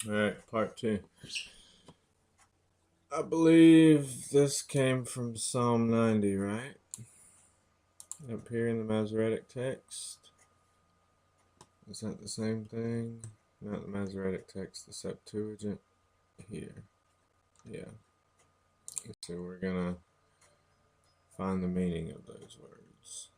All right, part two. I believe this came from Psalm 90, right? Up here in the Masoretic text. Is that the same thing? Not the Masoretic text, the Septuagint here. Yeah. So we're gonna find the meaning of those words.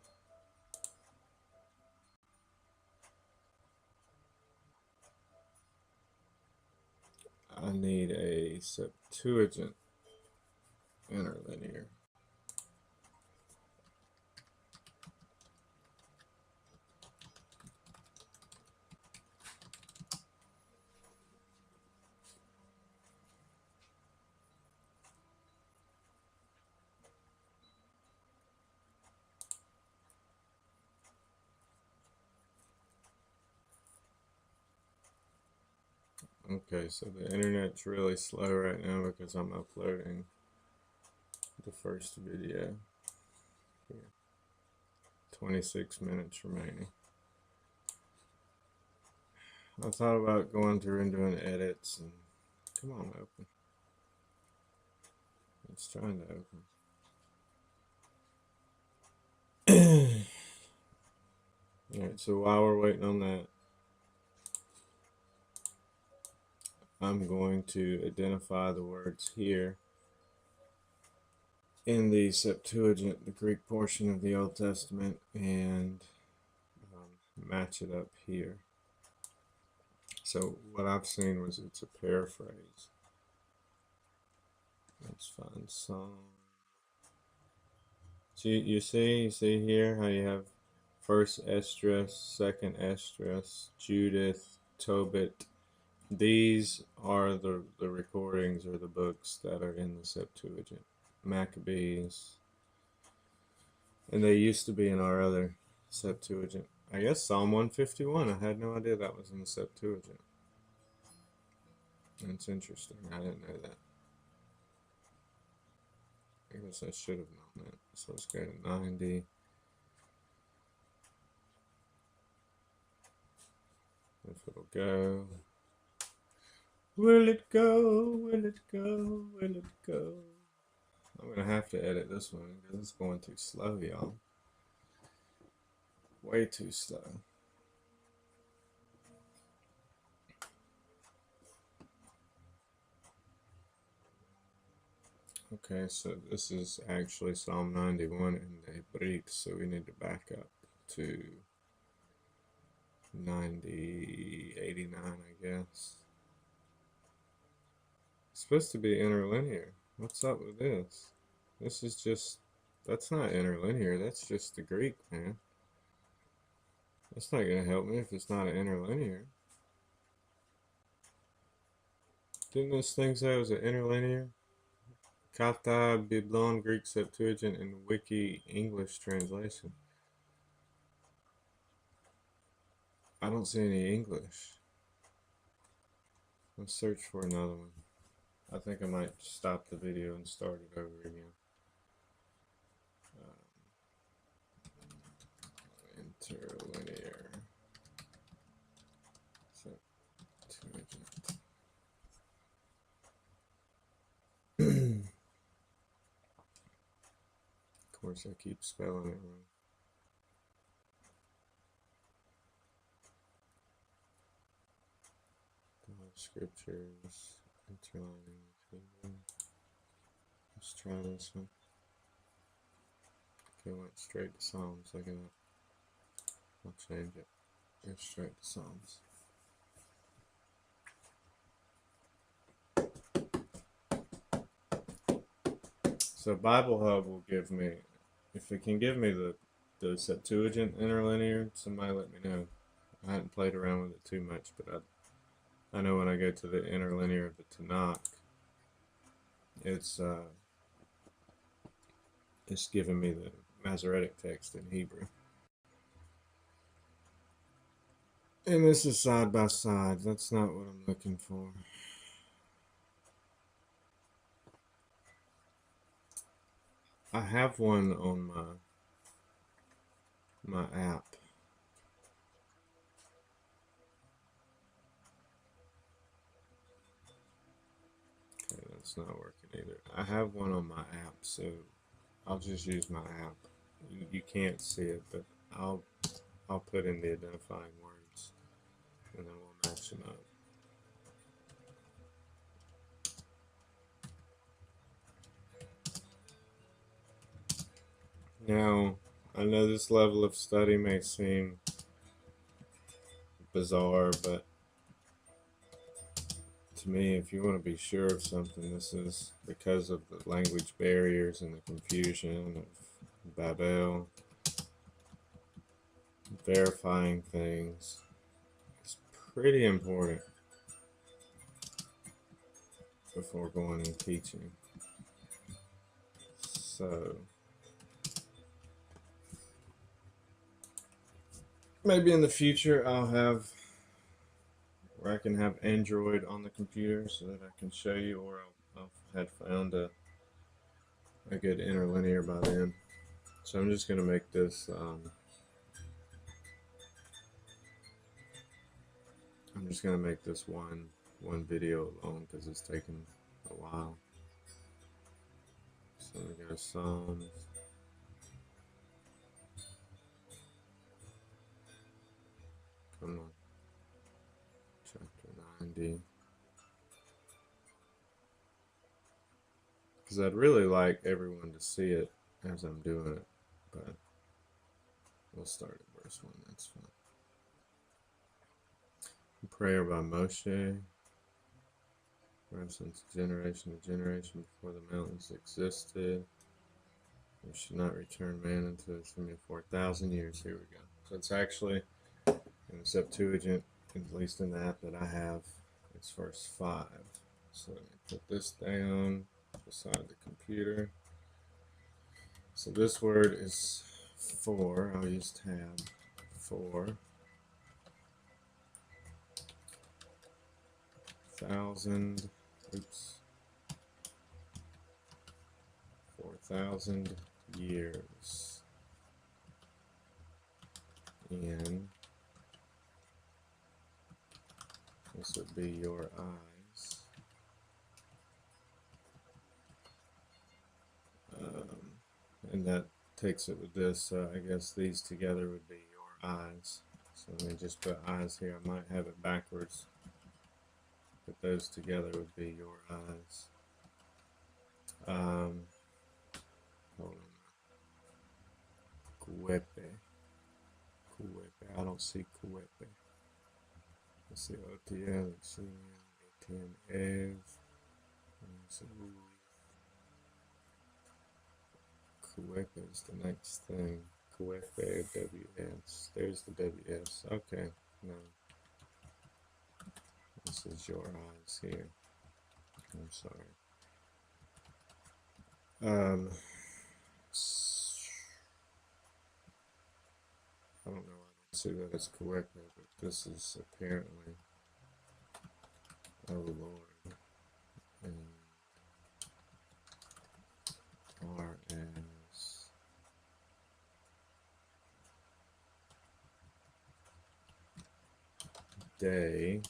I need a Septuagint interlinear. Okay, so the internet's really slow right now because I'm uploading the first video. Here. 26 minutes remaining. I thought about going through and doing edits and come on, open. It's trying to open. Alright, so while we're waiting on that, I'm going to identify the words here in the Septuagint, the Greek portion of the Old Testament, and match it up here. So what I've seen was it's a paraphrase. Let's find some. So you see here how you have first Esdras, second Esdras, Judith, Tobit. These are the recordings or the books that are in the Septuagint. Maccabees. And they used to be in our other Septuagint. I guess Psalm 151. I had no idea that was in the Septuagint. That's interesting. I didn't know that. I guess I should have known that. So let's go to 90. If it'll go. Will it go? Will it go? Will it go? I'm going to have to edit this one because it's going too slow, y'all. Way too slow. Okay, so this is actually Psalm 91 in the Greek, so we need to back up to 89, I guess. It's supposed to be interlinear. What's up with this? This is just, that's not interlinear, that's just the Greek, man. That's not going to help me if it's not an interlinear. Didn't this thing say it was an interlinear? Kata, Biblon, Greek Septuagint, and Wiki English translation. I don't see any English. Let's search for another one. I think I might stop the video and start it over again. Interlinear Septuagint. Of course, I keep spelling it wrong. Scriptures, interlining. Let's try this one. Okay, went straight to Psalms. Look at that. I'll change it. Go straight to Psalms. So Bible Hub will give me, if it can give me the Septuagint interlinear, somebody let me know. I hadn't played around with it too much, but I know when I go to the interlinear of the Tanakh, it's giving me the Masoretic text in Hebrew. And this is side by side. That's not what I'm looking for. I have one on my app. it's not working either. I have one on my app, so I'll just use my app. You can't see it, but I'll put in the identifying words, and then we'll match them up. Now, I know this level of study may seem bizarre, but to me, if you want to be sure of something, this is because of the language barriers and the confusion of Babel. Verifying things is pretty important before going and teaching. So, maybe in the future I'll have where I can have Android on the computer so that I can show you, or I'll had found a good interlinear by then. So I'm just gonna make this. I'm just gonna make this one video alone because it's taken a while. So we go Psalms. Come on. Chapter 90. Because I'd really like everyone to see it as I'm doing it, but we'll start at verse 1, that's fine. Prayer by Moshe. Since generation to generation before the mountains existed, you should not return man unto his family for 1,000 years. Here we go. So it's actually in the Septuagint, at least in the app that I have, it's verse 5. So let me put this down beside the computer. So this word is for, I'll use tab, for 1,000, 4,000 years. And this would be your eyes. And that takes it with this. I guess these together would be your eyes. So let me just put eyes here. I might have it backwards. But those together would be your eyes. Hold on. Kuepe. Kuepe. I don't see Kuepe. Let's see OTL. Let's see ATM Ev. Kuepe is the next thing. Kuepe WS. There's the WS. Okay. No. This is your eyes here. I'm sorry. I don't know. I don't see that it's correct, but this is apparently oh Lord. And R as day.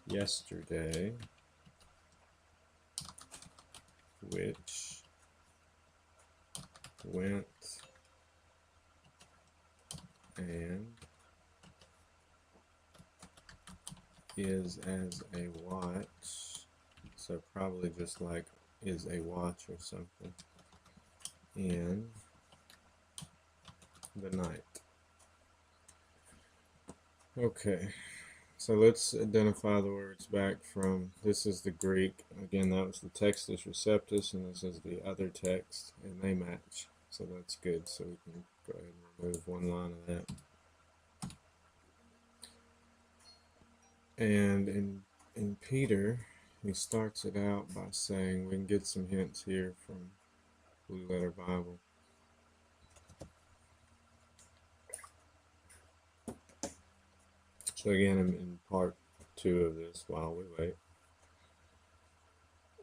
Yesterday, which went and is as a watch, so probably just like is a watch or something, in the night. Okay. So let's identify the words back from, this is the Greek, again that was the Textus Receptus, and this is the other text, and they match, so that's good, so we can go ahead and remove one line of that. And in Peter, he starts it out by saying, we can get some hints here from Blue Letter Bible. So again, in part 2 of this, while we wait,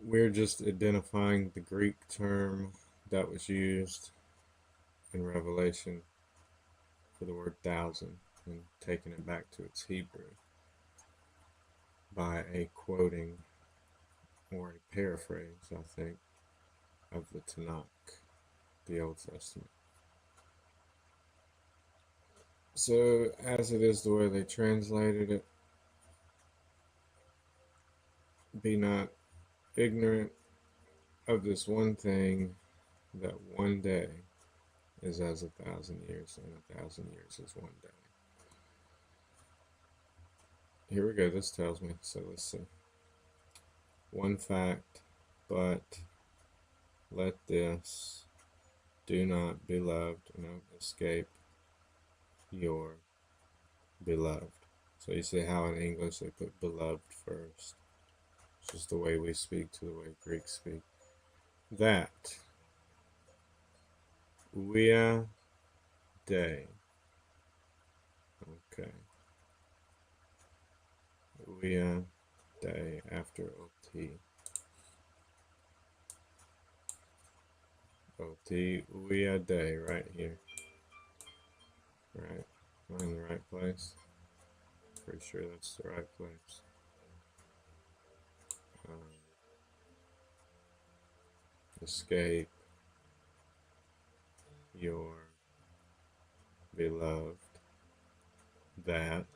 we're just identifying the Greek term that was used in Revelation for the word 1,000. and taking it back to its Hebrew by a quoting or a paraphrase, I think, of the Tanakh, the Old Testament. So, as it is the way they translated it, be not ignorant of this one thing, that one day is as 1,000 years, and 1,000 years is one day. Here we go, this tells me, so let's see. One fact, but let this do not escape your beloved. So you see how in English they put beloved first. It's just the way we speak to the way Greeks speak. That Uia day. Okay. Uia day after OT. OT Uia day right here. Right. Am I in the right place? Pretty sure that's the right place. Escape your beloved, that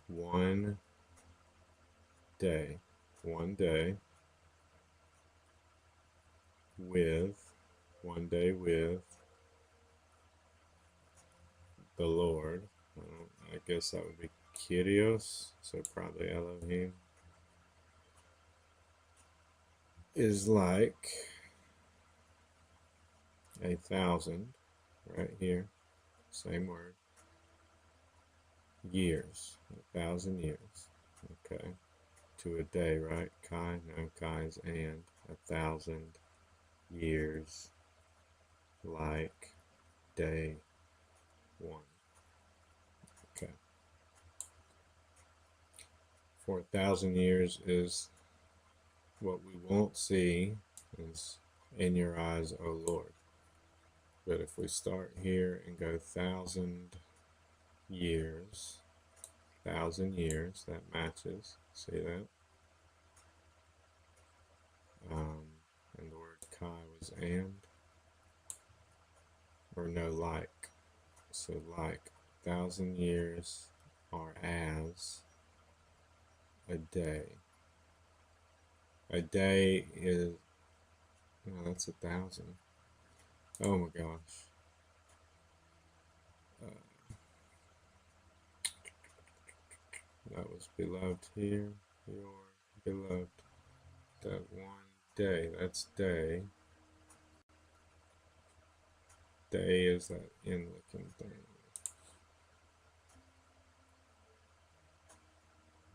one day with the Lord. I guess that would be Kyrios, so probably Elohim, is like 1,000, right here, same word, years, 1,000 years, okay, to a day, right? Chi, no, Chi is and, 1,000 years, like day one, okay. For 1,000 years is what we won't see, is in your eyes, O Lord. But if we start here and go 1,000 years, that matches. See that? And the word Chi was and, or no, like. So like 1,000 years are as a day. A day is, no, that's 1,000. Oh my gosh. That was beloved here. Your beloved. That one day. That's day. Day is that in looking thing.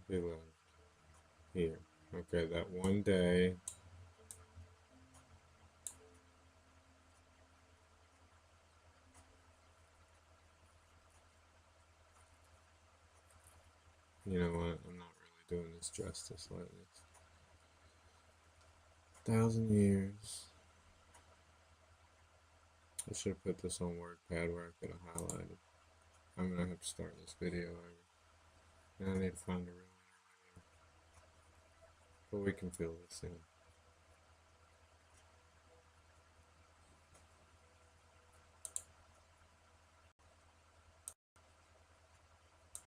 Beloved. Here. Okay, that one day. You know what? I'm not really doing this justice lately. 1,000 years. I should have put this on WordPad where I could have highlighted. I'm going to have to start this video over. And I need to find a real interlinear. But we can fill this in.